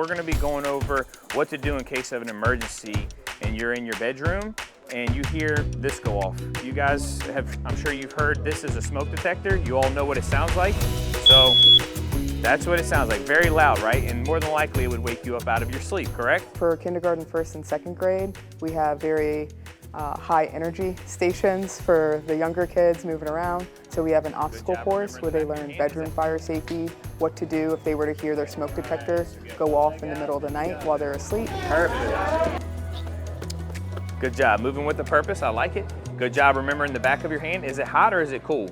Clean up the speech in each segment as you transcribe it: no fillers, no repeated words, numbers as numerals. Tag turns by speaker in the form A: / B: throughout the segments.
A: we're gonna be going over what to do in case of an emergency and you're in your bedroom and you hear this go off. You guys have, I'm sure you've heard this is a smoke detector. You all know what it sounds like. So that's what it sounds like, very loud, right? And more than likely it would wake you up out of your sleep, correct?
B: For kindergarten, first and second grade, we have very high energy stations for the younger kids moving around. So we have an obstacle course where they learn bedroom fire safety, what to do if they were to hear their smoke detector go off in the middle of the night while they're asleep.
A: Perfect. Good job, moving with a purpose, I like it. Good job remembering the back of your hand. Is it hot or is it cool?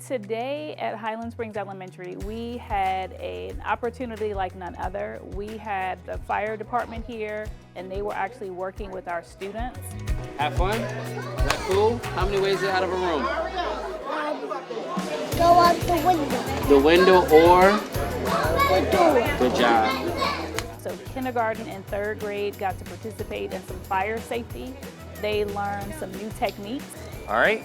C: Today at Highland Springs Elementary, we had an opportunity like none other. We had the fire department here, and they were actually working with our students.
D: Have fun? Is that cool? How many ways is out of a room?
E: Go out the window.
D: The window or?
E: The door.
D: Good job.
C: So kindergarten and third grade got to participate in some fire safety. They learned some new techniques.
A: All right.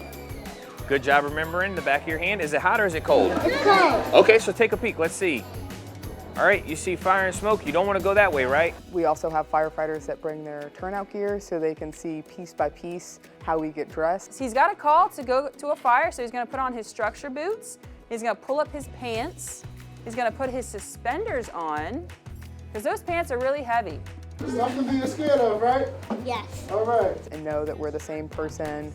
A: Good job remembering the back of your hand. Is it hot or is it cold?
E: It's cold.
A: Okay, so take a peek, let's see. All right, you see fire and smoke, you don't want to go that way, right?
B: We also have firefighters that bring their turnout gear so they can see piece by piece how we get dressed.
F: So he's got a call to go to a fire, so he's gonna put on his structure boots, he's gonna pull up his pants, he's gonna put his suspenders on, because those pants are really heavy.
G: Something to be scared of, right?
E: Yes.
G: All right.
B: And know that we're the same person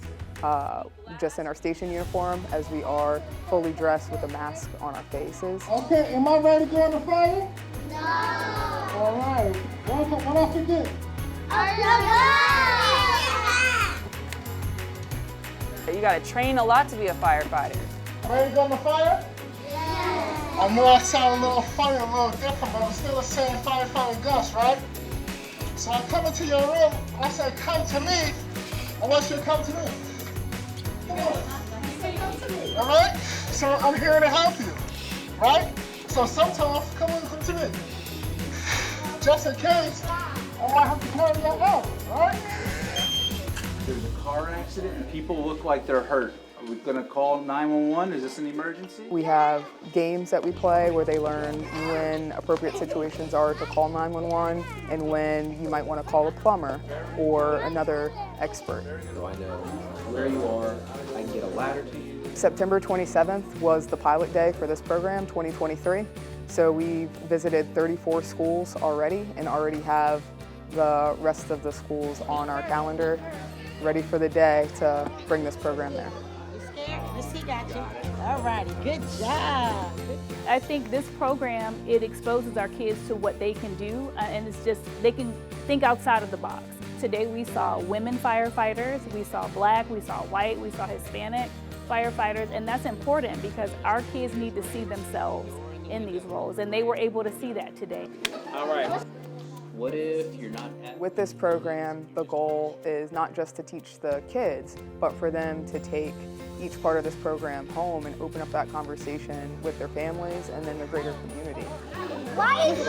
B: just in our station uniform as we are fully dressed with a mask on our faces.
G: Okay, am I ready to go on the fire?
E: No.
G: All right. What I forget?
F: You gotta train a lot to be a firefighter.
G: Ready to go on the fire?
E: Yes.
G: I know I sound a little funny, a little different, but I'm still the same firefighter Gus, right? So I come into your room, I say, come to me. I want you to come to me. Come on. All right? So I'm here to help you, right? So sometimes, come to me. Just in case, I might have to carry you out, right?
H: There's a car accident and people look like they're hurt. Are we gonna call 911? Is this an emergency?
B: We have games that we play where they learn when appropriate situations are to call 911 and when you might want to call a plumber or another expert.
H: So I know where you are, I can get a ladder to you.
B: September 27th was the pilot day for this program, 2023. So we visited 34 schools already and already have the rest of the schools on our calendar ready for the day to bring this program there.
E: Yes, he got you. All righty, good job.
C: I think this program, it exposes our kids to what they can do, and it's just, they can think outside of the box. Today we saw women firefighters, we saw black, we saw white, we saw Hispanic firefighters, and that's important because our kids need to see themselves in these roles, and they were able to see that today.
D: All right. What if you're not at...
B: With this program, the goal is not just to teach the kids, but for them to take each part of this program home and open up that conversation with their families and then the greater community.
E: Why is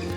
E: it?